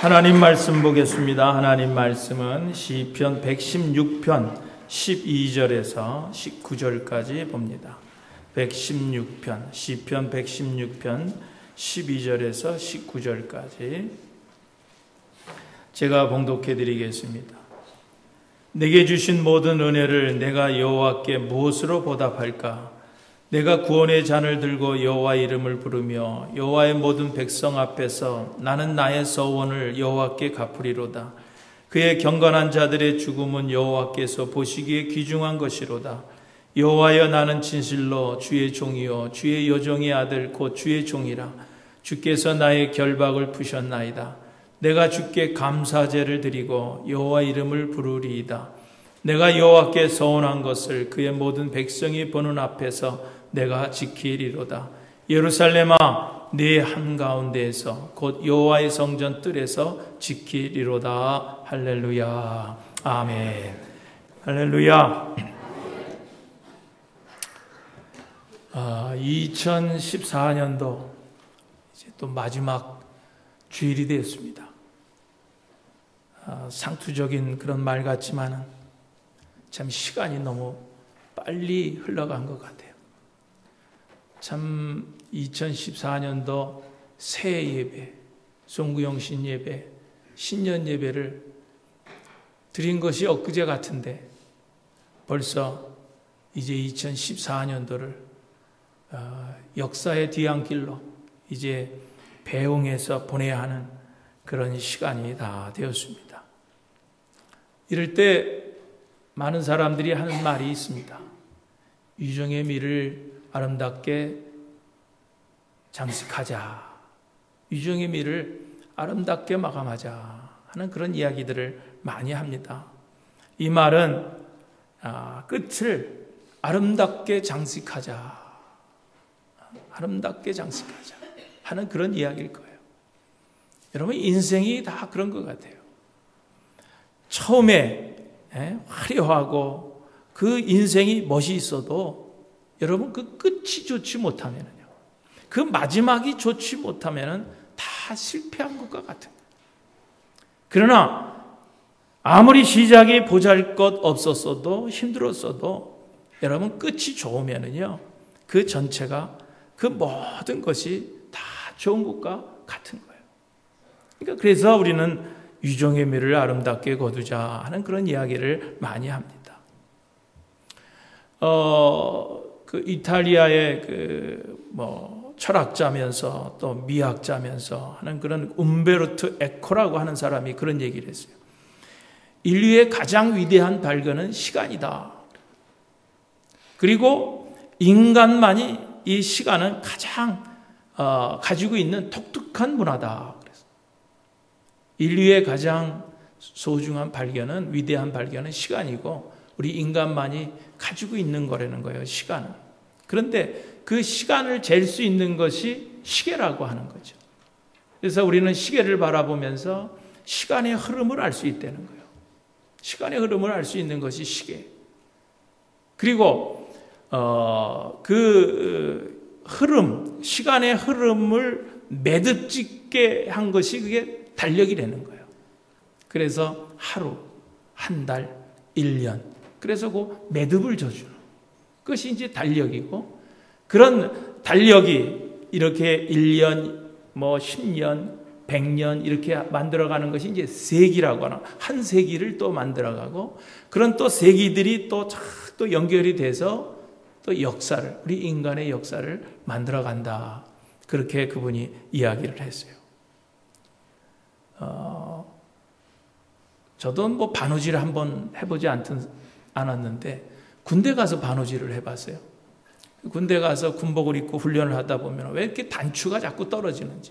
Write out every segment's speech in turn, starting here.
하나님 말씀 보겠습니다. 하나님 말씀은 시편 116편 12절에서 19절까지 봅니다. 116편, 시편 116편 12절에서 19절까지 제가 봉독해 드리겠습니다. 내게 주신 모든 은혜를 내가 여호와께 무엇으로 보답할까? 내가 구원의 잔을 들고 여호와 이름을 부르며 여호와의 모든 백성 앞에서 나는 나의 서원을 여호와께 갚으리로다. 그의 경건한 자들의 죽음은 여호와께서 보시기에 귀중한 것이로다. 여호와여, 나는 진실로 주의 종이요 주의 여종의 아들 곧 주의 종이라. 주께서 나의 결박을 푸셨나이다. 내가 주께 감사제를 드리고 여호와 이름을 부르리이다. 내가 여호와께 서원한 것을 그의 모든 백성이 보는 앞에서 내가 지키리로다. 예루살렘아, 네 한가운데에서 곧 여호와의 성전 뜰에서 지키리로다. 할렐루야. 아멘. 할렐루야. 2014년도 이제 또 마지막 주일이 되었습니다. 상투적인 그런 말 같지만은 참 시간이 너무 빨리 흘러간 것 같아요. 참 2014년도 새해 예배, 송구영신 예배, 신년 예배를 드린 것이 엊그제 같은데 벌써 이제 2014년도를 역사의 뒤안길로 이제 배웅해서 보내야 하는 그런 시간이 다 되었습니다. 이럴 때 많은 사람들이 하는 말이 있습니다. 유정의 미를 아름답게 장식하자. 유정의 미를 아름답게 마감하자 하는 그런 이야기들을 많이 합니다. 이 말은 끝을 아름답게 장식하자. 아름답게 장식하자 하는 그런 이야기일 거예요. 여러분, 인생이 다 그런 것 같아요. 처음에 화려하고 그 인생이 멋이 있어도 여러분 그 끝이 좋지 못하면요, 그 마지막이 좋지 못하면은 다 실패한 것과 같은 거예요. 그러나 아무리 시작이 보잘것 없었어도 힘들었어도 여러분 끝이 좋으면은요, 그 전체가 그 모든 것이 다 좋은 것과 같은 거예요. 그러니까 그래서 우리는 유종의 미를 아름답게 거두자 하는 그런 이야기를 많이 합니다. 그 이탈리아의 철학자면서 또 미학자면서 하는 그런 움베르토 에코라고 하는 사람이 그런 얘기를 했어요. 인류의 가장 위대한 발견은 시간이다. 그리고 인간만이 이 시간은 가장 가지고 있는 독특한 문화다. 그래서 인류의 가장 소중한 발견은, 위대한 발견은 시간이고 우리 인간만이 가지고 있는 거라는 거예요, 시간은. 그런데 그 시간을 잴 수 있는 것이 시계라고 하는 거죠. 그래서 우리는 시계를 바라보면서 시간의 흐름을 알 수 있다는 거예요. 시간의 흐름을 알 수 있는 것이 시계. 그리고 그 흐름, 시간의 흐름을 매듭짓게 한 것이 그게 달력이라는 거예요. 그래서 하루, 한 달, 1년. 그래서 그 매듭을 져주는 그것이 이제 달력이고, 그런 달력이 이렇게 1년, 10년, 100년 이렇게 만들어가는 것이 이제 세기라고 하나, 한 세기를 또 만들어가고, 그런 또 세기들이 또 연결이 돼서 또 역사를, 우리 인간의 역사를 만들어간다. 그렇게 그분이 이야기를 했어요. 저도 바느질을 한번 해보지 않았는데 군대 가서 바느질을 해봤어요. 군대 가서 군복을 입고 훈련을 하다 보면 왜 이렇게 단추가 자꾸 떨어지는지.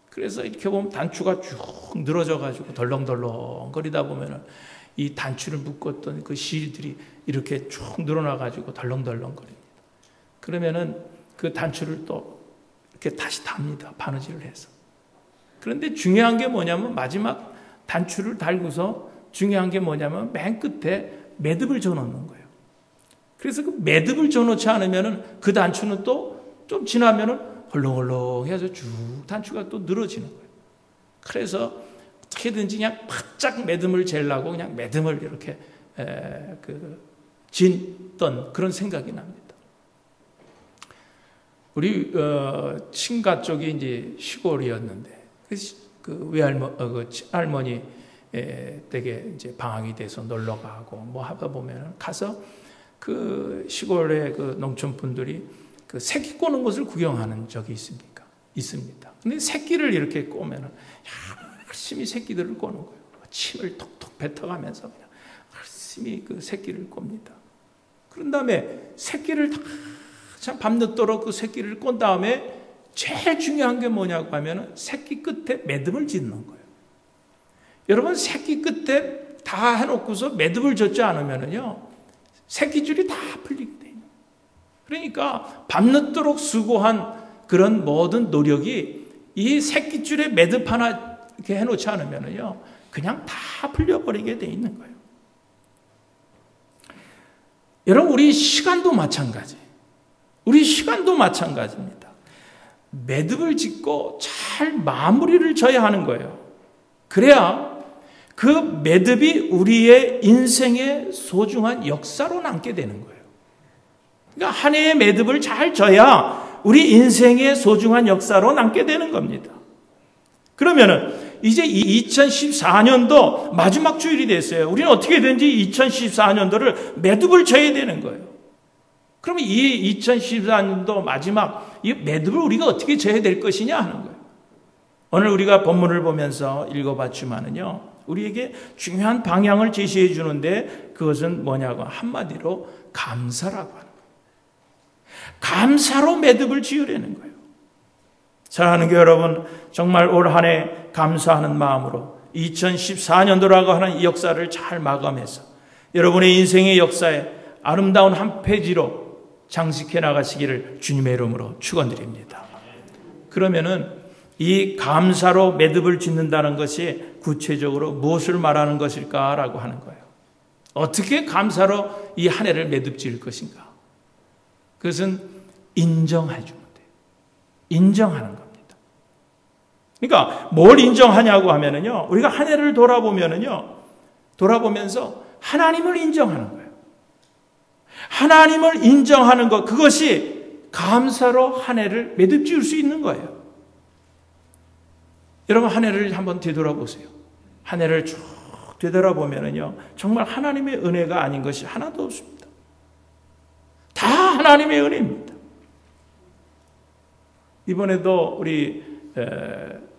그래서 이렇게 보면 단추가 쭉 늘어져가지고 덜렁덜렁 거리다 보면 이 단추를 묶었던 그 실들이 이렇게 쭉 늘어나가지고 덜렁덜렁 거립니다. 그러면은 그 단추를 또 이렇게 다시 답니다. 바느질을 해서. 그런데 중요한 게 뭐냐면 마지막 단추를 달고서 중요한 게 뭐냐면 맨 끝에 매듭을 져놓는 거예요. 그래서 그 매듭을 져놓지 않으면은 그 단추는 또 좀 지나면은 헐렁헐렁 해서 쭉 단추가 또 늘어지는 거예요. 그래서 어떻게든지 그냥 바짝 매듭을 재려고 그냥 매듭을 이렇게 짓던 그런 생각이 납니다. 우리 친가 쪽이 이제 시골이었는데 그 할머니 댁에 이제 방학이 돼서 놀러 가고 뭐 하다 보면 가서 그 시골의 그 농촌 분들이 그 새끼 꼬는 것을 구경하는 적이 있습니다. 근데 새끼를 이렇게 꼬면은 열심히 새끼들을 꼬는 거예요. 침을 톡톡 뱉어가면서 그냥 열심히 그 새끼를 꼽니다. 그런 다음에 새끼를 참 밤늦도록 그 새끼를 꼰 다음에 제일 중요한 게 뭐냐고 하면 새끼 끝에 매듭을 짓는 거예요. 여러분 새끼 끝에 다 해놓고서 매듭을 젓지 않으면요 새끼줄이 다 풀리게 돼요. 그러니까 밤늦도록 수고한 그런 모든 노력이 이 새끼줄에 매듭 하나 이렇게 해놓지 않으면요 그냥 다 풀려버리게 돼 있는 거예요. 여러분 우리 시간도 마찬가지. 우리 시간도 마찬가지입니다. 매듭을 짓고 잘 마무리를 져야 하는 거예요. 그래야 그 매듭이 우리의 인생의 소중한 역사로 남게 되는 거예요. 그러니까 한 해의 매듭을 잘 져야 우리 인생의 소중한 역사로 남게 되는 겁니다. 그러면은 이제 2014년도 마지막 주일이 됐어요. 우리는 어떻게든지 2014년도를 매듭을 져야 되는 거예요. 그러면 이 2014년도 마지막 이 매듭을 우리가 어떻게 져야 될 것이냐 하는 거예요. 오늘 우리가 본문을 보면서 읽어봤지만은요, 우리에게 중요한 방향을 제시해 주는데 그것은 뭐냐고 한마디로 감사라고 하는 거예요. 감사로 매듭을 지으려는 거예요. 사랑하는 교회 여러분, 정말 올 한 해 감사하는 마음으로 2014년도라고 하는 이 역사를 잘 마감해서 여러분의 인생의 역사에 아름다운 한 페이지로 장식해 나가시기를 주님의 이름으로 축원드립니다. 그러면은 이 감사로 매듭을 짓는다는 것이 구체적으로 무엇을 말하는 것일까라고 하는 거예요. 어떻게 감사로 이 한 해를 매듭 지을 것인가? 그것은 인정해 주면 돼요. 인정하는 겁니다. 그러니까 뭘 인정하냐고 하면은요, 우리가 한 해를 돌아보면서 하나님을 인정하는 거예요. 하나님을 인정하는 것, 그것이 감사로 한 해를 매듭 지을 수 있는 거예요. 여러분 한 해를 한번 되돌아보세요. 한 해를 쭉 되돌아보면은요, 정말 하나님의 은혜가 아닌 것이 하나도 없습니다. 다 하나님의 은혜입니다. 이번에도 우리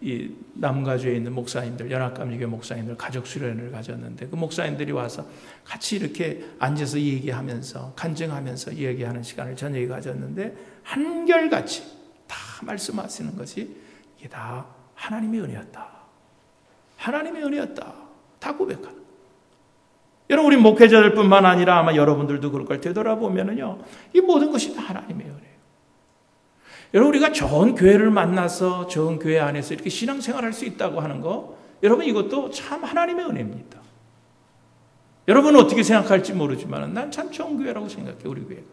이 남가주에 있는 목사님들, 연합감리교 목사님들 가족 수련회를 가졌는데 그 목사님들이 와서 같이 이렇게 앉아서 얘기하면서 간증하면서 얘기하는 시간을 저녁에 가졌는데 한결같이 다 말씀하시는 것이 이게 다 하나님의 은혜였다. 하나님의 은혜였다. 다 고백하는. 여러분 우리 목회자들뿐만 아니라 아마 여러분들도 그럴 걸 되돌아보면은요, 이 모든 것이 다 하나님의 은혜예요. 여러분 우리가 좋은 교회를 만나서 좋은 교회 안에서 이렇게 신앙생활할 수 있다고 하는 거, 여러분 이것도 참 하나님의 은혜입니다. 여러분은 어떻게 생각할지 모르지만 난 참 좋은 교회라고 생각해. 우리 교회가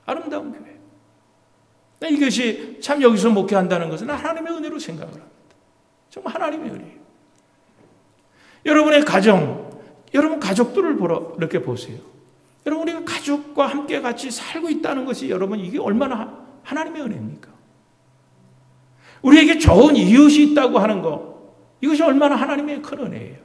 아름다운 교회. 이것이 참 여기서 목회한다는 것은 하나님의 은혜로 생각을 합니다. 정말 하나님의 은혜예요. 여러분의 가정, 여러분 가족들을 이렇게 보세요. 여러분 우리가 가족과 함께 같이 살고 있다는 것이 여러분 이게 얼마나 하나님의 은혜입니까? 우리에게 좋은 이웃이 있다고 하는 것, 이것이 얼마나 하나님의 큰 은혜예요.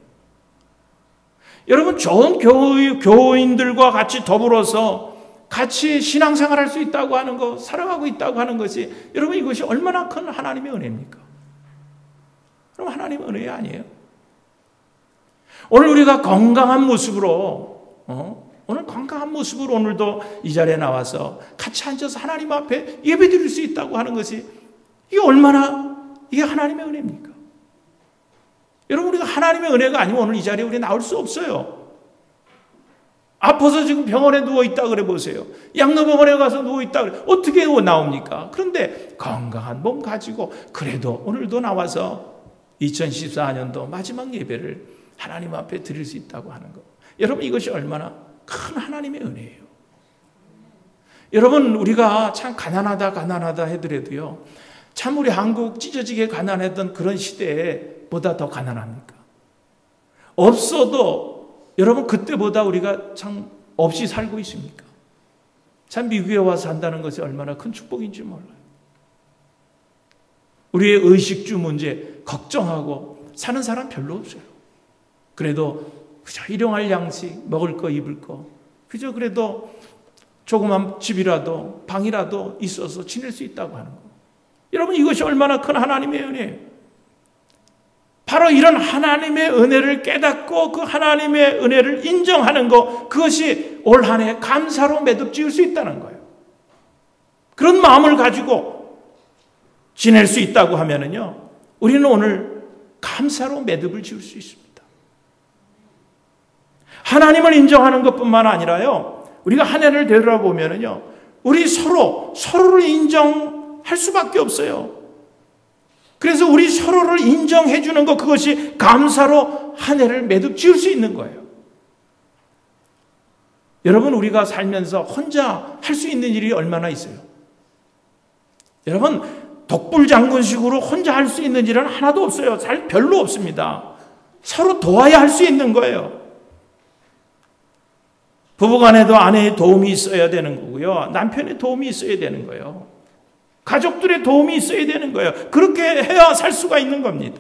여러분 좋은 교우인들과 같이 더불어서 같이 신앙생활할 수 있다고 하는 것, 사랑하고 있다고 하는 것이 여러분 이것이 얼마나 큰 하나님의 은혜입니까? 그럼 하나님의 은혜 아니에요? 오늘 우리가 건강한 모습으로 오늘 건강한 모습으로 오늘도 이 자리에 나와서 같이 앉아서 하나님 앞에 예배드릴 수 있다고 하는 것이 이게 얼마나 이게 하나님의 은혜입니까? 여러분 우리가 하나님의 은혜가 아니면 오늘 이 자리에 우리 나올 수 없어요. 아파서 지금 병원에 누워있다 그래 보세요. 양로병원에 가서 누워있다 그래. 어떻게 나옵니까? 그런데 건강한 몸 가지고 그래도 오늘도 나와서 2014년도 마지막 예배를 하나님 앞에 드릴 수 있다고 하는 것. 여러분 이것이 얼마나 큰 하나님의 은혜예요. 여러분 우리가 참 가난하다 해더라도요, 참 우리 한국 찢어지게 가난했던 그런 시대에 보다 더 가난합니까? 없어도 여러분 그때보다 우리가 참 없이 살고 있습니까? 참 미국에 와서 산다는 것이 얼마나 큰 축복인지 몰라요. 우리의 의식주 문제 걱정하고 사는 사람 별로 없어요. 그래도 그저 일용할 양식, 먹을 거 입을 거, 그저 그래도 조그만 집이라도 방이라도 있어서 지낼 수 있다고 하는 거. 여러분 이것이 얼마나 큰 하나님의 은혜예요. 바로 이런 하나님의 은혜를 깨닫고 그 하나님의 은혜를 인정하는 것, 그것이 올 한 해 감사로 매듭 지을 수 있다는 거예요. 그런 마음을 가지고 지낼 수 있다고 하면은요, 우리는 오늘 감사로 매듭을 지을 수 있습니다. 하나님을 인정하는 것뿐만 아니라요, 우리가 한 해를 되돌아보면은요, 우리 서로를 인정할 수밖에 없어요. 그래서 우리 서로를 인정해 주는 것, 그것이 감사로 한 해를 매듭 지을 수 있는 거예요. 여러분, 우리가 살면서 혼자 할 수 있는 일이 얼마나 있어요? 여러분, 독불장군식으로 혼자 할 수 있는 일은 하나도 없어요. 별로 없습니다. 서로 도와야 할 수 있는 거예요. 부부간에도 아내의 도움이 있어야 되는 거고요. 남편의 도움이 있어야 되는 거예요. 가족들의 도움이 있어야 되는 거예요. 그렇게 해야 살 수가 있는 겁니다.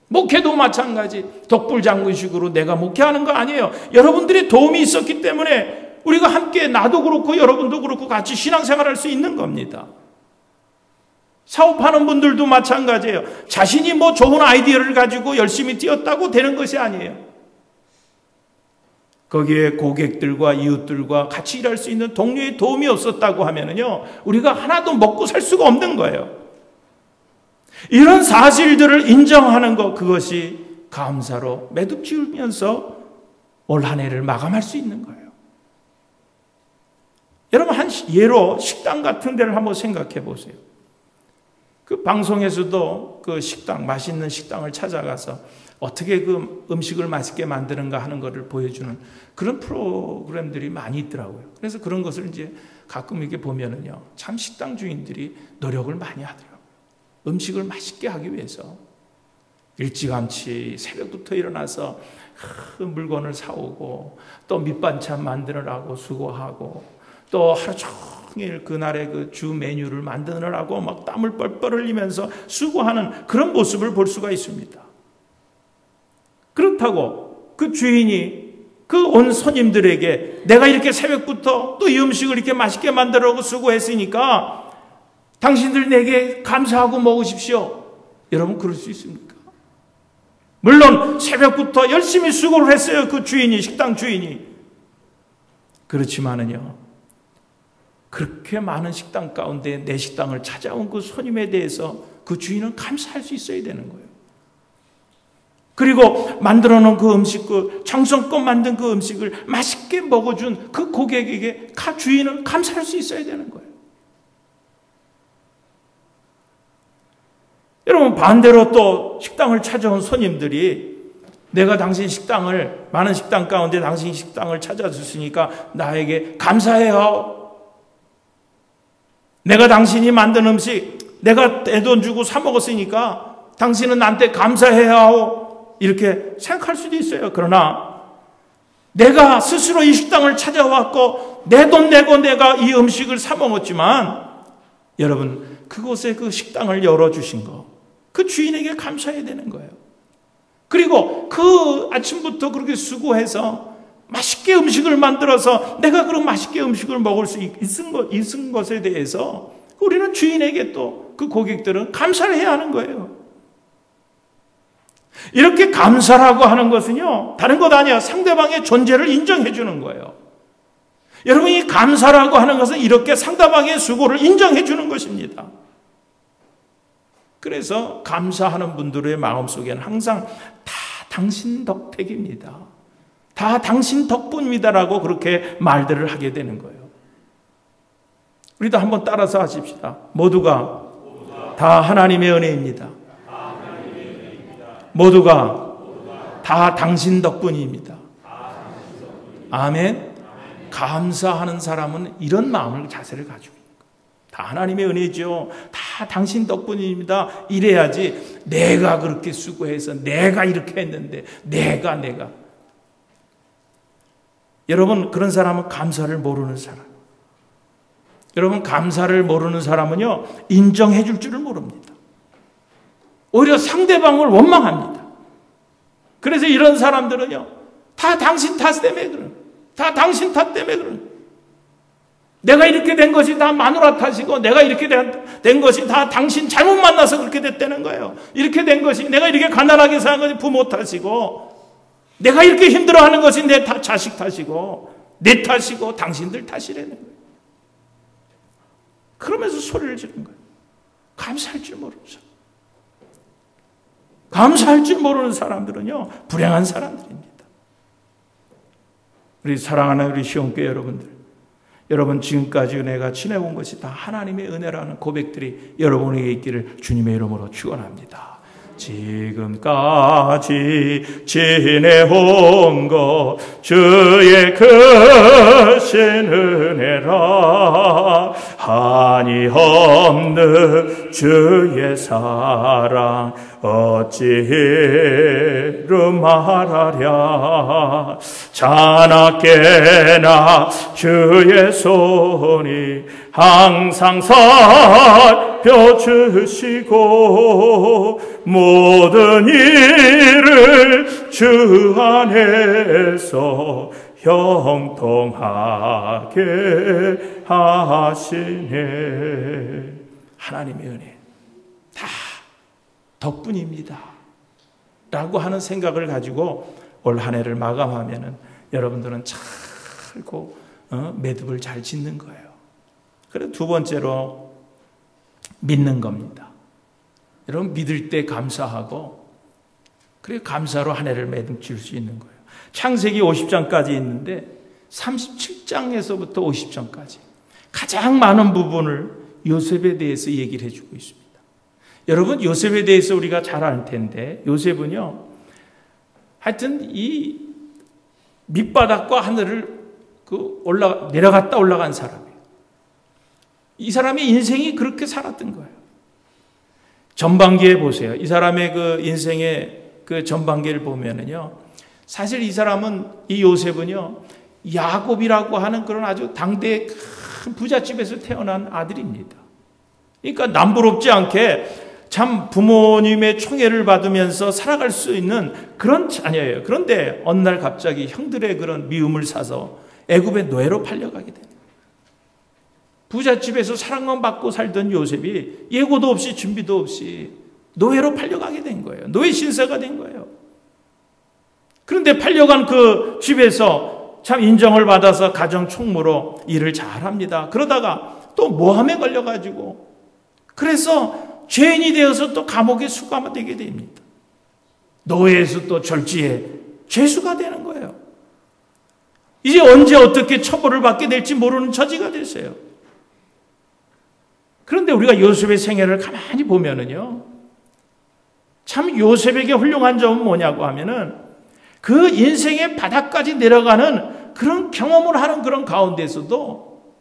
목회도 마찬가지. 독불장군식으로 내가 목회하는 거 아니에요. 여러분들의 도움이 있었기 때문에 우리가 함께, 나도 그렇고 여러분도 그렇고 같이 신앙생활할 수 있는 겁니다. 사업하는 분들도 마찬가지예요. 자신이 뭐 좋은 아이디어를 가지고 열심히 뛰었다고 되는 것이 아니에요. 거기에 고객들과 이웃들과 같이 일할 수 있는 동료의 도움이 없었다고 하면은요, 우리가 하나도 먹고 살 수가 없는 거예요. 이런 사실들을 인정하는 것, 그것이 감사로 매듭 지으면서 올 한 해를 마감할 수 있는 거예요. 여러분, 한 예로 식당 같은 데를 한번 생각해 보세요. 그 방송에서도 그 식당, 맛있는 식당을 찾아가서 어떻게 그 음식을 맛있게 만드는가 하는 것을 보여주는 그런 프로그램들이 많이 있더라고요. 그래서 그런 것을 이제 가끔 이렇게 보면은요, 참 식당 주인들이 노력을 많이 하더라고요. 음식을 맛있게 하기 위해서 일찌감치 새벽부터 일어나서 물건을 사오고, 또 밑반찬 만드느라고 수고하고, 또 하루 종일 그날의 그 주 메뉴를 만드느라고 막 땀을 뻘뻘 흘리면서 수고하는 그런 모습을 볼 수가 있습니다. 그렇다고 그 주인이 그 온 손님들에게 내가 이렇게 새벽부터 또 이 음식을 이렇게 맛있게 만들라고 수고했으니까 당신들 내게 감사하고 먹으십시오. 여러분, 그럴 수 있습니까? 물론 새벽부터 열심히 수고를 했어요. 그 주인이, 식당 주인이. 그렇지만은요, 그렇게 많은 식당 가운데 내 식당을 찾아온 그 손님에 대해서 그 주인은 감사할 수 있어야 되는 거예요. 그리고 만들어 놓은 그 음식, 그 정성껏 만든 그 음식을 맛있게 먹어준 그 고객에게 주인은 감사할 수 있어야 되는 거예요. 여러분, 반대로 또 식당을 찾아온 손님들이 내가 당신 식당을, 많은 식당 가운데 당신 식당을 찾아줬으니까 나에게 감사해요. 내가 당신이 만든 음식 내가 내 돈 주고 사 먹었으니까 당신은 나한테 감사해요. 이렇게 생각할 수도 있어요. 그러나 내가 스스로 이 식당을 찾아왔고 내 돈 내고 내가 이 음식을 사 먹었지만, 여러분, 그곳에 그 식당을 열어주신 거, 그 주인에게 감사해야 되는 거예요. 그리고 그 아침부터 그렇게 수고해서 맛있게 음식을 만들어서 내가 그런 맛있게 음식을 먹을 수 있은 것에 대해서 우리는 주인에게 또 그 고객들은 감사를 해야 하는 거예요. 이렇게 감사라고 하는 것은요, 다른 것 아니야. 상대방의 존재를 인정해 주는 거예요. 여러분이 감사라고 하는 것은 이렇게 상대방의 수고를 인정해 주는 것입니다. 그래서 감사하는 분들의 마음속에는 항상 다 당신 덕택입니다. 다 당신 덕분입니다라고 그렇게 말들을 하게 되는 거예요. 우리도 한번 따라서 하십시다. 모두가 다 하나님의 은혜입니다. 모두가 다 당신 덕분입니다. 아멘. 감사하는 사람은 이런 마음을, 자세를 가지고 있는 거예요. 다 하나님의 은혜죠. 다 다 당신 덕분입니다. 이래야지 내가 그렇게 수고해서 내가 이렇게 했는데 내가. 여러분, 그런 사람은 감사를 모르는 사람. 여러분, 감사를 모르는 사람은요, 인정해 줄 줄을 모릅니다. 오히려 상대방을 원망합니다. 그래서 이런 사람들은요, 다 당신 탓 때문에 그런, 다 당신 탓 때문에 그런. 내가 이렇게 된 것이 다 마누라 탓이고, 내가 이렇게 된 것이 다 당신 잘못 만나서 그렇게 됐다는 거예요. 이렇게 된 것이, 내가 이렇게 가난하게 사는 것이 부모 탓이고, 내가 이렇게 힘들어하는 것이 내 자식 탓이고, 내 탓이고, 당신들 탓이라는 거예요. 그러면서 소리를 지르는 거예요. 감사할 줄 모르는 사람. 감사할 줄 모르는 사람들은요, 불행한 사람들입니다. 우리 사랑하는 우리 시온교회 여러분들, 여러분 지금까지 은혜가 지내온 것이 다 하나님의 은혜라는 고백들이 여러분에게 있기를 주님의 이름으로 축원합니다. 지금까지 지내온 것 주의 크신 은혜라, 한이 없는 주의 사랑 어찌 이루 말하랴. 자나깨나 주의 손이 항상 살펴주시고, 모든 일을 주 안에서 형통하게 하시네. 하나님의 은혜 다 덕분입니다 라고 하는 생각을 가지고 올 한 해를 마감하면은 여러분들은 잘고 매듭을 잘 짓는 거예요. 그리고 두 번째로 믿는 겁니다. 여러분, 믿을 때 감사하고, 그리고 감사로 한 해를 매듭 지을 수 있는 거예요. 창세기 50장까지 있는데 37장에서부터 50장까지 가장 많은 부분을 요셉에 대해서 얘기를 해주고 있습니다. 여러분, 요셉에 대해서 우리가 잘 알 텐데, 요셉은요, 하여튼 이 밑바닥과 하늘을 내려갔다 올라간 사람이에요. 이 사람의 인생이 그렇게 살았던 거예요. 전반기에 보세요. 이 사람의 그 인생의 그 전반기를 보면은요, 사실 이 사람은, 이 요셉은요, 야곱이라고 하는 그런 아주 당대의 큰 부잣집에서 태어난 아들입니다. 그러니까 남부럽지 않게 참 부모님의 총애를 받으면서 살아갈 수 있는 그런 자녀예요. 그런데 어느 날 갑자기 형들의 그런 미움을 사서 애굽의 노예로 팔려가게 돼요. 부잣집에서 사랑만 받고 살던 요셉이 예고도 없이 준비도 없이 노예로 팔려가게 된 거예요. 노예 신세가 된 거예요. 그런데 팔려간 그 집에서 참 인정을 받아서 가정 총무로 일을 잘합니다. 그러다가 또 모함에 걸려가지고, 그래서 죄인이 되어서 또 감옥에 수감되게 됩니다. 노예에서 또 절지에 죄수가 되는 거예요. 이제 언제 어떻게 처벌을 받게 될지 모르는 처지가 됐어요. 그런데 우리가 요셉의 생애를 가만히 보면은요, 참 요셉에게 훌륭한 점은 뭐냐고 하면은, 그 인생의 바닥까지 내려가는 그런 경험을 하는 그런 가운데서도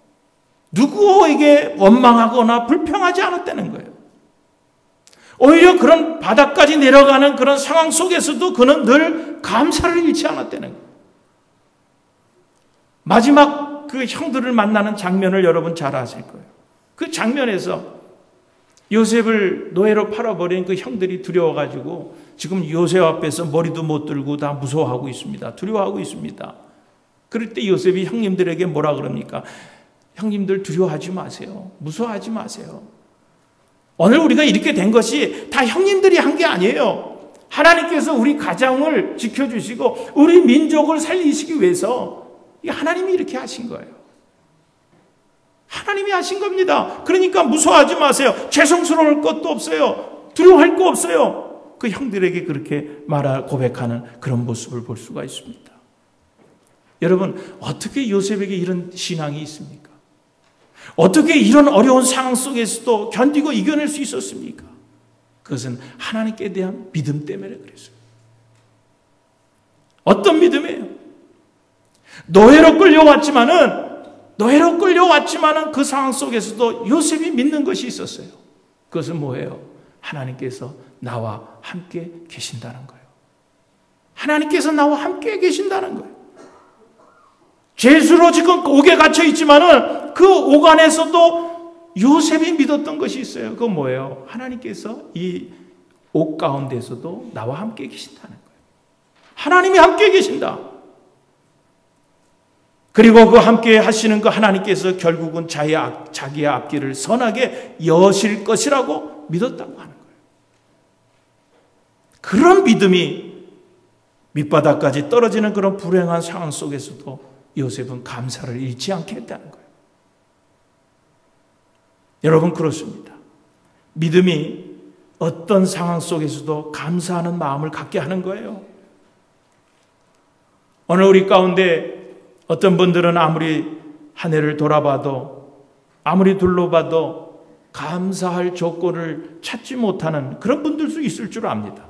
누구에게 원망하거나 불평하지 않았다는 거예요. 오히려 그런 바닥까지 내려가는 그런 상황 속에서도 그는 늘 감사를 잃지 않았다는 거예요. 마지막 그 형들을 만나는 장면을 여러분 잘 아실 거예요. 그 장면에서 요셉을 노예로 팔아버린 그 형들이 두려워가지고 지금 요셉 앞에서 머리도 못 들고 다 무서워하고 있습니다. 두려워하고 있습니다. 그럴 때 요셉이 형님들에게 뭐라 그럽니까? 형님들 두려워하지 마세요. 무서워하지 마세요. 오늘 우리가 이렇게 된 것이 다 형님들이 한 게 아니에요. 하나님께서 우리 가정을 지켜주시고 우리 민족을 살리시기 위해서 하나님이 이렇게 하신 거예요. 하나님이 하신 겁니다. 그러니까 무서워하지 마세요. 죄송스러울 것도 없어요. 두려워할 거 없어요. 그 형들에게 그렇게 고백하는 그런 모습을 볼 수가 있습니다. 여러분, 어떻게 요셉에게 이런 신앙이 있습니까? 어떻게 이런 어려운 상황 속에서도 견디고 이겨낼 수 있었습니까? 그것은 하나님께 대한 믿음 때문에 그랬어요. 어떤 믿음이에요? 노예로 끌려왔지만은 그 상황 속에서도 요셉이 믿는 것이 있었어요. 그것은 뭐예요? 하나님께서 나와 함께 계신다는 거예요. 하나님께서 나와 함께 계신다는 거예요. 죄수로 지금 옥에 갇혀 있지만은 그 옥 안에서도 요셉이 믿었던 것이 있어요. 그건 뭐예요? 하나님께서 이 옥 가운데서도 나와 함께 계신다는 거예요. 하나님이 함께 계신다. 그리고 그 함께 하시는 그 하나님께서 결국은 자기의 앞길을 선하게 여실 것이라고 믿었다고 하는 거예요. 그런 믿음이 밑바닥까지 떨어지는 그런 불행한 상황 속에서도 요셉은 감사를 잃지 않게 했다는 거예요. 여러분, 그렇습니다. 믿음이 어떤 상황 속에서도 감사하는 마음을 갖게 하는 거예요. 오늘 우리 가운데 어떤 분들은 아무리 한 해를 돌아봐도, 아무리 둘러봐도 감사할 조건을 찾지 못하는 그런 분들도 있을 줄 압니다.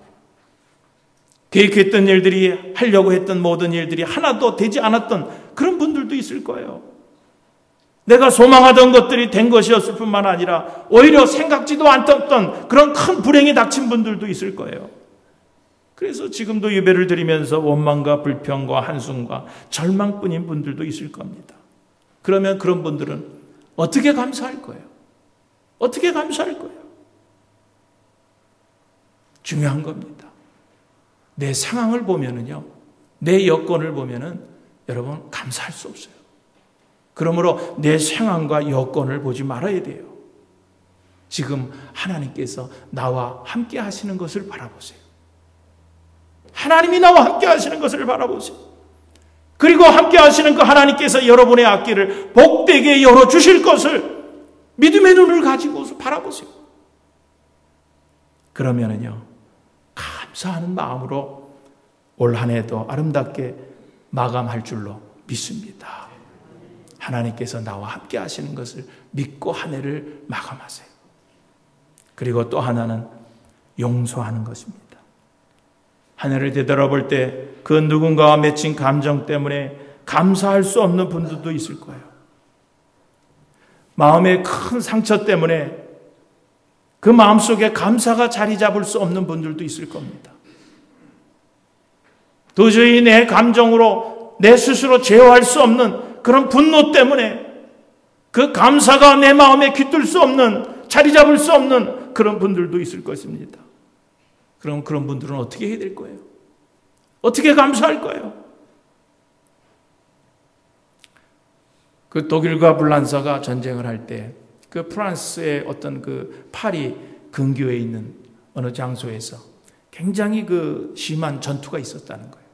계획했던 일들이, 하려고 했던 모든 일들이 하나도 되지 않았던 그런 분들도 있을 거예요. 내가 소망하던 것들이 된 것이었을 뿐만 아니라 오히려 생각지도 않았던 그런 큰 불행이 닥친 분들도 있을 거예요. 그래서 지금도 예배를 드리면서 원망과 불평과 한숨과 절망뿐인 분들도 있을 겁니다. 그러면 그런 분들은 어떻게 감사할 거예요? 어떻게 감사할 거예요? 중요한 겁니다. 내 상황을 보면은요, 내 여건을 보면은 여러분 감사할 수 없어요. 그러므로 내 상황과 여건을 보지 말아야 돼요. 지금 하나님께서 나와 함께 하시는 것을 바라보세요. 하나님이 나와 함께 하시는 것을 바라보세요. 그리고 함께 하시는 그 하나님께서 여러분의 앞길을 복되게 열어주실 것을 믿음의 눈을 가지고 바라보세요. 그러면은요, 감사하는 마음으로 올 한 해도 아름답게 마감할 줄로 믿습니다. 하나님께서 나와 함께 하시는 것을 믿고 한 해를 마감하세요. 그리고 또 하나는 용서하는 것입니다. 한 해를 되돌아볼 때 그 누군가와 맺힌 감정 때문에 감사할 수 없는 분들도 있을 거예요. 마음의 큰 상처 때문에 그 마음속에 감사가 자리 잡을 수 없는 분들도 있을 겁니다. 도저히 내 감정으로 내 스스로 제어할 수 없는 그런 분노 때문에 그 감사가 내 마음에 깃들 수 없는, 자리 잡을 수 없는 그런 분들도 있을 것입니다. 그럼 그런 분들은 어떻게 해야 될 거예요? 어떻게 감사할 거예요? 그 독일과 불란서가 전쟁을 할 때 그 프랑스의 어떤 그 파리 근교에 있는 어느 장소에서 굉장히 그 심한 전투가 있었다는 거예요.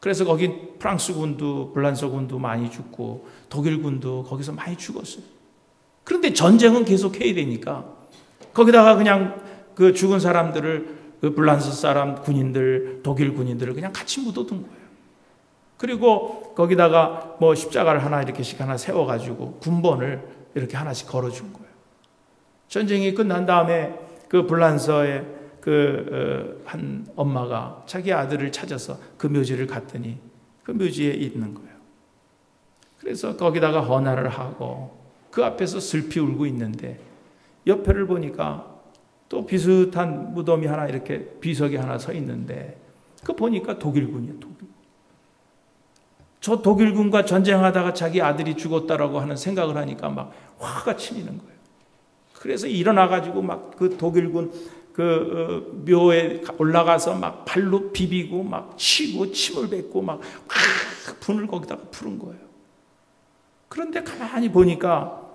그래서 거기 프랑스 군도 불란서 군도 많이 죽고 독일 군도 거기서 많이 죽었어요. 그런데 전쟁은 계속 해야 되니까 거기다가 그냥 그 죽은 사람들을 그 불란서 사람 군인들, 독일 군인들을 그냥 같이 묻어둔 거예요. 그리고 거기다가 뭐 십자가를 하나 이렇게씩 하나 세워가지고 군번을 이렇게 하나씩 걸어준 거예요. 전쟁이 끝난 다음에 그 불란서의 한 엄마가 자기 아들을 찾아서 그 묘지를 갔더니 그 묘지에 있는 거예요. 그래서 거기다가 헌화를 하고 그 앞에서 슬피 울고 있는데 옆에를 보니까 또 비슷한 무덤이 하나 이렇게 비석이 하나 서 있는데 그 보니까 독일군이에요. 독일. 저 독일군과 전쟁하다가 자기 아들이 죽었다라고 하는 생각을 하니까 막 화가 치미는 거예요. 그래서 일어나가지고 막 그 독일군 그 묘에 올라가서 막 발로 비비고 막 치고 침을 뱉고 막 분을 거기다가 푸른 거예요. 그런데 가만히 보니까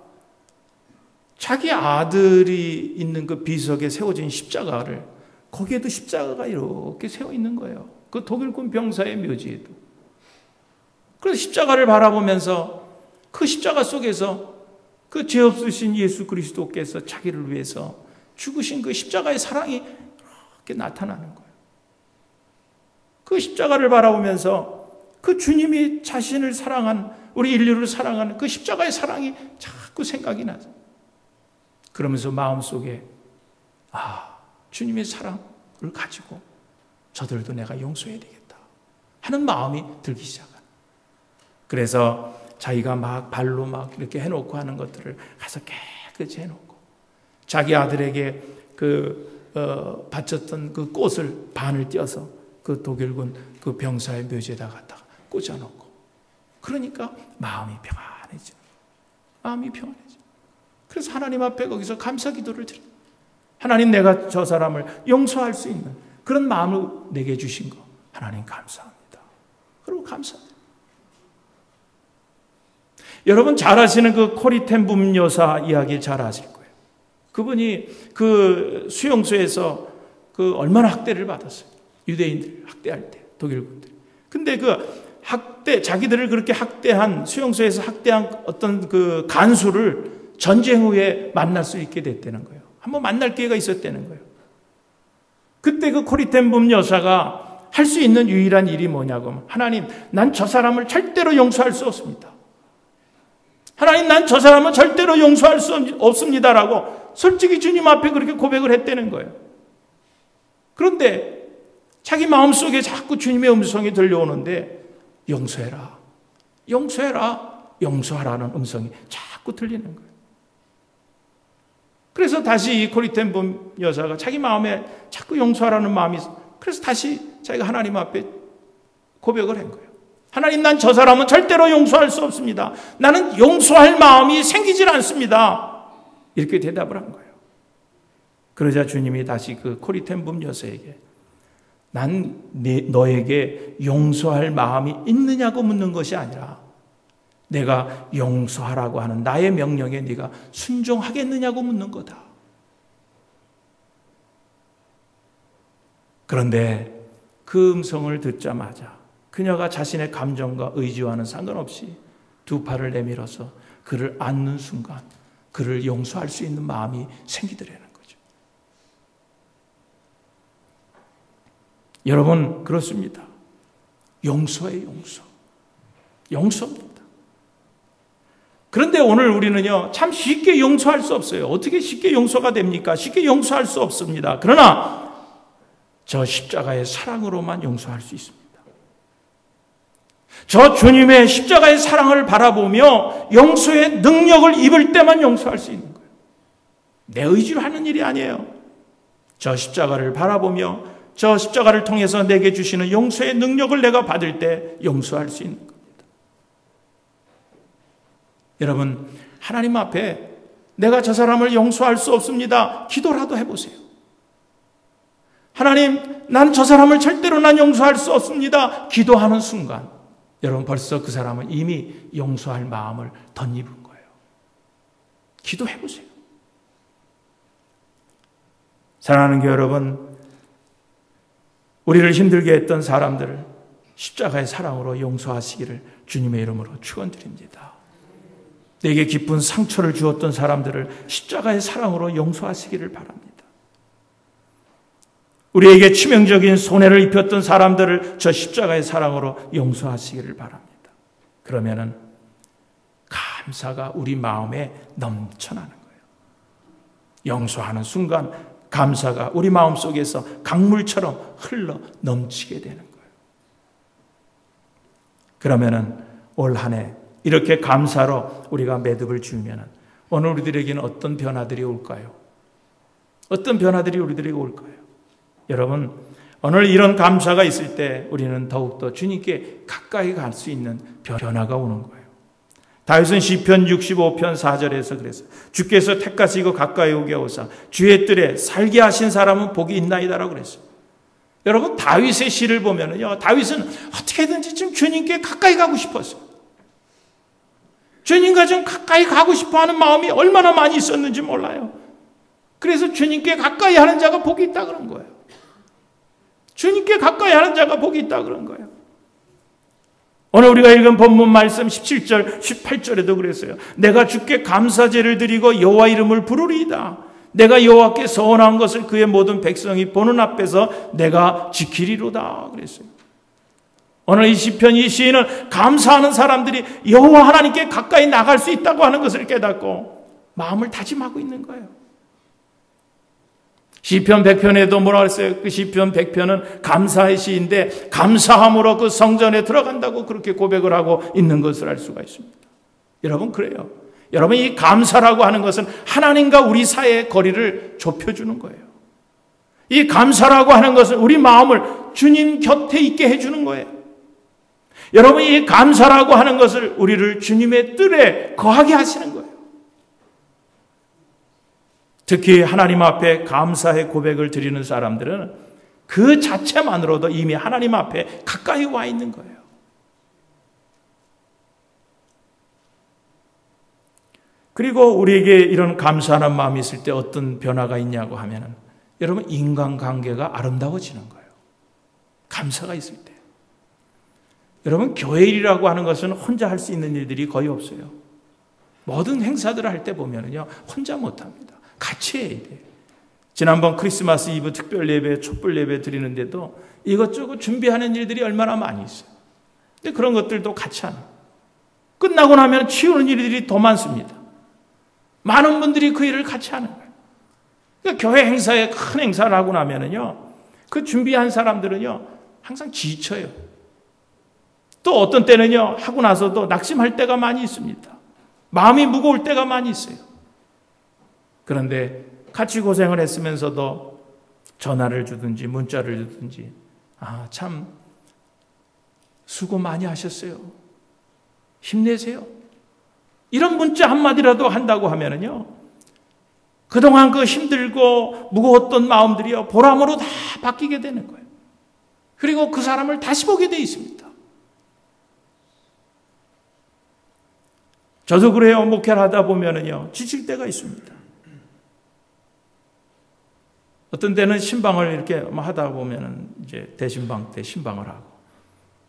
자기 아들이 있는 그 비석에 세워진 십자가를 거기에도 십자가가 이렇게 세워 있는 거예요. 그 독일군 병사의 묘지에도. 그래서 십자가를 바라보면서 그 십자가 속에서 그 죄 없으신 예수 그리스도께서 자기를 위해서 죽으신 그 십자가의 사랑이 이렇게 나타나는 거예요. 그 십자가를 바라보면서 그 주님이 자신을 사랑한, 우리 인류를 사랑하는 그 십자가의 사랑이 자꾸 생각이 나죠. 그러면서 마음속에 주님의 사랑을 가지고 저들도 내가 용서해야 되겠다 하는 마음이 들기 시작합니다. 그래서 자기가 막 발로 막 이렇게 해놓고 하는 것들을 가서 깨끗이 해놓고 자기 아들에게 바쳤던 그 꽃을 반을 띄어서 그 독일군 그 병사의 묘지에다 갖다가 꽂아놓고, 그러니까 마음이 평안해지는 거예요. 마음이 평안해져. 그래서 하나님 앞에 거기서 감사 기도를 드려요. 하나님, 내가 저 사람을 용서할 수 있는 그런 마음을 내게 주신 거 하나님 감사합니다. 그리고 감사합니다. 여러분 잘 아시는 그 코리 텐 붐 여사 이야기 잘 아실 거예요. 그분이 그 수용소에서 그 얼마나 학대를 받았어요. 유대인들 학대할 때, 독일군들. 근데 그 자기들을 그렇게 학대한, 수용소에서 학대한 어떤 그 간수를 전쟁 후에 만날 수 있게 됐다는 거예요. 한번 만날 기회가 있었다는 거예요. 그때 그 코리 텐 붐 여사가 할 수 있는 유일한 일이 뭐냐고, 하나님, 난 저 사람을 절대로 용서할 수 없습니다. 하나님, 난 저 사람은 절대로 용서할 수 없습니다라고 솔직히 주님 앞에 그렇게 고백을 했다는 거예요. 그런데 자기 마음속에 자꾸 주님의 음성이 들려오는데, 용서해라, 용서해라, 용서하라는 음성이 자꾸 들리는 거예요. 그래서 다시 이 코리 텐 붐 여사가 자기 마음에 자꾸 용서하라는 마음이 있어. 그래서 다시 자기가 하나님 앞에 고백을 한 거예요. 하나님, 난 저 사람은 절대로 용서할 수 없습니다. 나는 용서할 마음이 생기질 않습니다. 이렇게 대답을 한 거예요. 그러자 주님이 다시 그 코리 텐 붐 여사에게, 난 너에게 용서할 마음이 있느냐고 묻는 것이 아니라 내가 용서하라고 하는 나의 명령에 네가 순종하겠느냐고 묻는 거다. 그런데 그 음성을 듣자마자 그녀가 자신의 감정과 의지와는 상관없이 두 팔을 내밀어서 그를 안는 순간 그를 용서할 수 있는 마음이 생기더라는 거죠. 여러분, 그렇습니다. 용서예요, 용서. 용서입니다. 그런데 오늘 우리는요, 참 쉽게 용서할 수 없어요. 어떻게 쉽게 용서가 됩니까? 쉽게 용서할 수 없습니다. 그러나 저 십자가의 사랑으로만 용서할 수 있습니다. 저 주님의 십자가의 사랑을 바라보며 용서의 능력을 입을 때만 용서할 수 있는 거예요. 내 의지로 하는 일이 아니에요. 저 십자가를 바라보며 저 십자가를 통해서 내게 주시는 용서의 능력을 내가 받을 때 용서할 수 있는 겁니다. 여러분, 하나님 앞에 내가 저 사람을 용서할 수 없습니다. 기도라도 해보세요. 하나님, 난 저 사람을 절대로 난 용서할 수 없습니다. 기도하는 순간 여러분, 벌써 그 사람은 이미 용서할 마음을 덧입은 거예요. 기도해보세요. 사랑하는 교회 여러분, 우리를 힘들게 했던 사람들을 십자가의 사랑으로 용서하시기를 주님의 이름으로 축원드립니다. 내게 깊은 상처를 주었던 사람들을 십자가의 사랑으로 용서하시기를 바랍니다. 우리에게 치명적인 손해를 입혔던 사람들을 저 십자가의 사랑으로 용서하시기를 바랍니다. 그러면은 감사가 우리 마음에 넘쳐나는 거예요. 용서하는 순간 감사가 우리 마음속에서 강물처럼 흘러 넘치게 되는 거예요. 그러면은 올 한 해 이렇게 감사로 우리가 매듭을 지으면은 오늘 우리들에게는 어떤 변화들이 올까요? 어떤 변화들이 우리들에게 올까요? 여러분, 오늘 이런 감사가 있을 때 우리는 더욱더 주님께 가까이 갈 수 있는 변화가 오는 거예요. 다윗은 시편 65편 4절에서 그랬어요. 주께서 택하시고 가까이 오게 하사 주의 뜰에 살게 하신 사람은 복이 있나이다라고 그랬어요. 여러분, 다윗의 시를 보면은요, 다윗은 어떻게든지 좀 주님께 가까이 가고 싶었어요. 주님과 좀 가까이 가고 싶어 하는 마음이 얼마나 많이 있었는지 몰라요. 그래서 주님께 가까이 하는 자가 복이 있다 그런 거예요. 주님께 가까이 하는 자가 복이 있다 그런 거예요. 오늘 우리가 읽은 본문 말씀 17절, 18절에도 그랬어요. 내가 주께 감사제를 드리고 여호와 이름을 부르리이다. 내가 여호와께 서원한 것을 그의 모든 백성이 보는 앞에서 내가 지키리로다 그랬어요. 오늘 이 시편 이 시인은 감사하는 사람들이 여호와 하나님께 가까이 나갈 수 있다고 하는 것을 깨닫고 마음을 다짐하고 있는 거예요. 시편 100편에도 뭐라 그랬어요? 그 시편 100편은 감사의 시인데 감사함으로 그 성전에 들어간다고 그렇게 고백을 하고 있는 것을 알 수가 있습니다. 여러분, 그래요. 여러분, 이 감사라고 하는 것은 하나님과 우리 사이의 거리를 좁혀주는 거예요. 이 감사라고 하는 것은 우리 마음을 주님 곁에 있게 해주는 거예요. 여러분, 이 감사라고 하는 것을 우리를 주님의 뜰에 거하게 하시는 거예요. 특히 하나님 앞에 감사의 고백을 드리는 사람들은 그 자체만으로도 이미 하나님 앞에 가까이 와 있는 거예요. 그리고 우리에게 이런 감사하는 마음이 있을 때 어떤 변화가 있냐고 하면은, 여러분, 인간관계가 아름다워지는 거예요. 감사가 있을 때. 여러분, 교회 일이라고 하는 것은 혼자 할 수 있는 일들이 거의 없어요. 모든 행사들을 할 때 보면은요, 혼자 못합니다. 같이 해야 돼요. 지난번 크리스마스 이브 특별 예배, 촛불 예배 드리는데도 이것저것 준비하는 일들이 얼마나 많이 있어요. 근데 그런 것들도 같이 하는. 끝나고 나면 치우는 일들이 더 많습니다. 많은 분들이 그 일을 같이 하는 거예요. 그러니까 교회 행사에 큰 행사를 하고 나면은요, 그 준비한 사람들은요, 항상 지쳐요. 또 어떤 때는요, 하고 나서도 낙심할 때가 많이 있습니다. 마음이 무거울 때가 많이 있어요. 그런데 같이 고생을 했으면서도 전화를 주든지 문자를 주든지, 참 수고 많이 하셨어요. 힘내세요. 이런 문자 한마디라도 한다고 하면은요, 그동안 그 힘들고 무거웠던 마음들이요, 보람으로 다 바뀌게 되는 거예요. 그리고 그 사람을 다시 보게 돼 있습니다. 저도 그래요. 목회를 하다 보면은요, 지칠 때가 있습니다. 어떤 때는 신방을 이렇게 하다 보면은 이제 대신방 때 신방을 하고,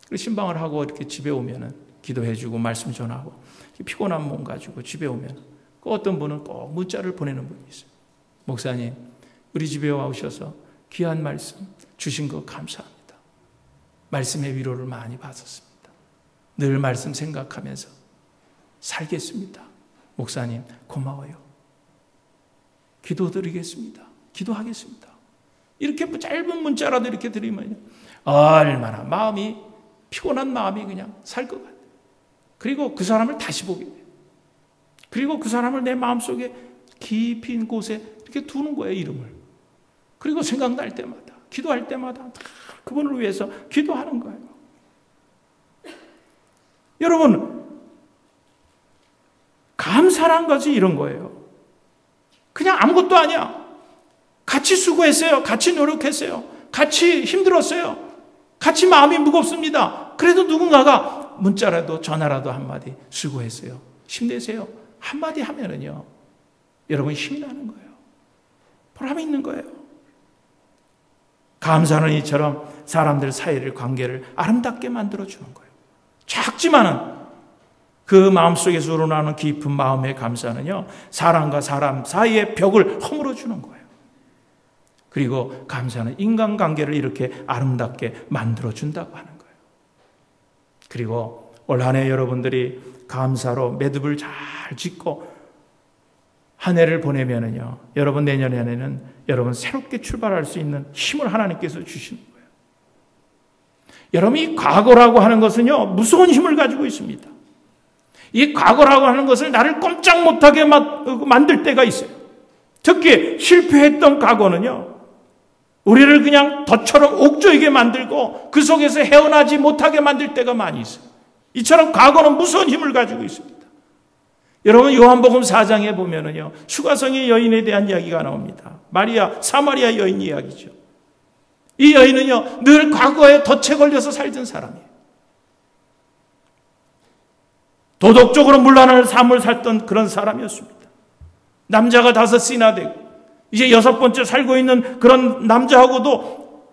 그 신방을 하고 이렇게 집에 오면은 기도해주고 말씀 전하고, 피곤한 몸 가지고 집에 오면 그 어떤 분은 꼭 문자를 보내는 분이 있어요. 목사님, 우리 집에 와 오셔서 귀한 말씀 주신 거 감사합니다. 말씀의 위로를 많이 받았습니다. 늘 말씀 생각하면서 살겠습니다. 목사님, 고마워요. 기도드리겠습니다. 기도하겠습니다. 이렇게 짧은 문자라도 이렇게 드리면 얼마나 마음이, 피곤한 마음이 그냥 살 것 같아요. 그리고 그 사람을 다시 보게 돼요. 그리고 그 사람을 내 마음속에 깊이 곳에 이렇게 두는 거예요, 이름을. 그리고 생각날 때마다, 기도할 때마다 그분을 위해서 기도하는 거예요. 여러분, 감사란 것이 이런 거예요. 그냥 아무것도 아니야. 같이 수고했어요. 같이 노력했어요. 같이 힘들었어요. 같이 마음이 무겁습니다. 그래도 누군가가 문자라도 전화라도 한마디 수고했어요. 힘내세요. 한마디 하면은요, 여러분 힘이 나는 거예요. 보람이 있는 거예요. 감사는 이처럼 사람들 사이를, 관계를 아름답게 만들어주는 거예요. 작지만은 그 마음속에서 우러나오는 깊은 마음의 감사는요, 사람과 사람 사이의 벽을 허물어주는 거예요. 그리고 감사는 인간관계를 이렇게 아름답게 만들어준다고 하는 거예요. 그리고 올 한 해 여러분들이 감사로 매듭을 잘 짓고 한 해를 보내면은요, 여러분 내년에는 여러분 새롭게 출발할 수 있는 힘을 하나님께서 주시는 거예요. 여러분, 이 과거라고 하는 것은요, 무서운 힘을 가지고 있습니다. 이 과거라고 하는 것을 나를 꼼짝 못하게 만들 때가 있어요. 특히 실패했던 과거는요, 우리를 그냥 덫처럼 옥조이게 만들고 그 속에서 헤어나지 못하게 만들 때가 많이 있어요. 이처럼 과거는 무서운 힘을 가지고 있습니다. 여러분, 요한복음 4장에 보면은요, 수가성의 여인에 대한 이야기가 나옵니다. 마리아, 사마리아 여인 이야기죠. 이 여인은요, 늘 과거에 덫에 걸려서 살던 사람이에요. 도덕적으로 문란한 삶을 살던 그런 사람이었습니다. 남자가 5이나 되고 이제 6번째 살고 있는 그런 남자하고도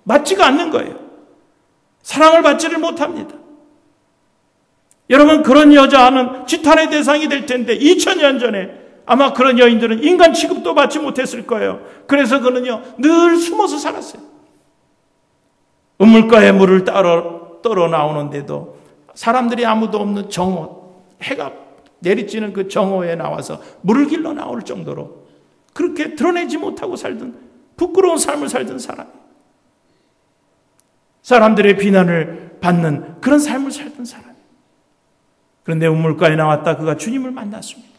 맞지가 않는 거예요. 사랑을 받지를 못합니다. 여러분, 그런 여자는 지탄의 대상이 될 텐데 2000년 전에 아마 그런 여인들은 인간 취급도 받지 못했을 거예요. 그래서 그는요, 늘 숨어서 살았어요. 우물가에 물을 떨어 나오는데도 사람들이 아무도 없는 정오, 해가 내리쬐는 그 정오에 나와서 물을 길러 나올 정도로 그렇게 드러내지 못하고 살던, 부끄러운 삶을 살던 사람이에요. 사람들의 비난을 받는 그런 삶을 살던 사람이에요. 그런데 우물가에 나왔다 그가 주님을 만났습니다.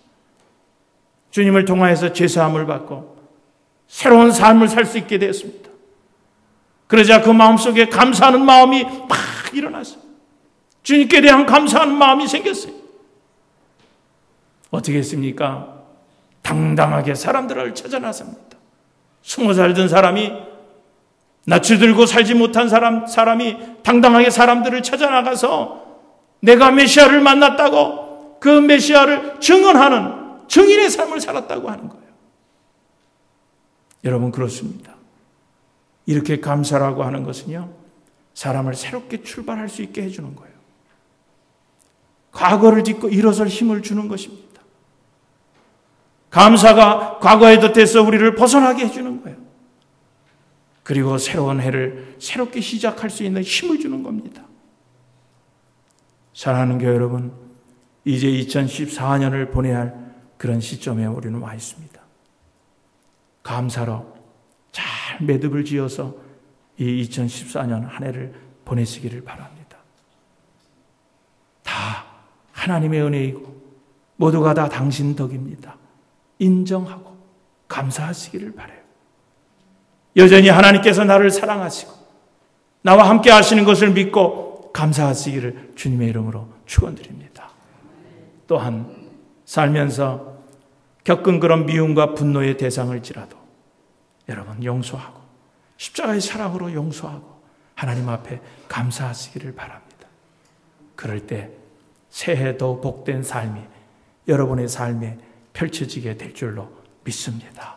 주님을 통하여서 죄사함을 받고 새로운 삶을 살 수 있게 되었습니다. 그러자 그 마음속에 감사하는 마음이 막 일어났어요. 주님께 대한 감사하는 마음이 생겼어요. 어떻게 했습니까? 당당하게 사람들을 찾아 나섭니다. 20살 된 사람이, 낯을 들고 살지 못한 사람이 당당하게 사람들을 찾아 나가서 내가 메시아를 만났다고 그 메시아를 증언하는 증인의 삶을 살았다고 하는 거예요. 여러분, 그렇습니다. 이렇게 감사라고 하는 것은요, 사람을 새롭게 출발할 수 있게 해주는 거예요. 과거를 딛고 일어설 힘을 주는 것입니다. 감사가 과거의 덫에서 우리를 벗어나게 해주는 거예요. 그리고 새로운 해를 새롭게 시작할 수 있는 힘을 주는 겁니다. 사랑하는 교회 여러분, 이제 2014년을 보내야 할 그런 시점에 우리는 와 있습니다. 감사로 잘 매듭을 지어서 이 2014년 한 해를 보내시기를 바랍니다. 다 하나님의 은혜이고 모두가 다 당신 덕입니다. 인정하고 감사하시기를 바라요. 여전히 하나님께서 나를 사랑하시고 나와 함께 하시는 것을 믿고 감사하시기를 주님의 이름으로 축원드립니다. 또한 살면서 겪은 그런 미움과 분노의 대상을지라도 여러분 용서하고 십자가의 사랑으로 용서하고 하나님 앞에 감사하시기를 바랍니다. 그럴 때 새해 더 복된 삶이 여러분의 삶에 펼쳐지게 될 줄로 믿습니다.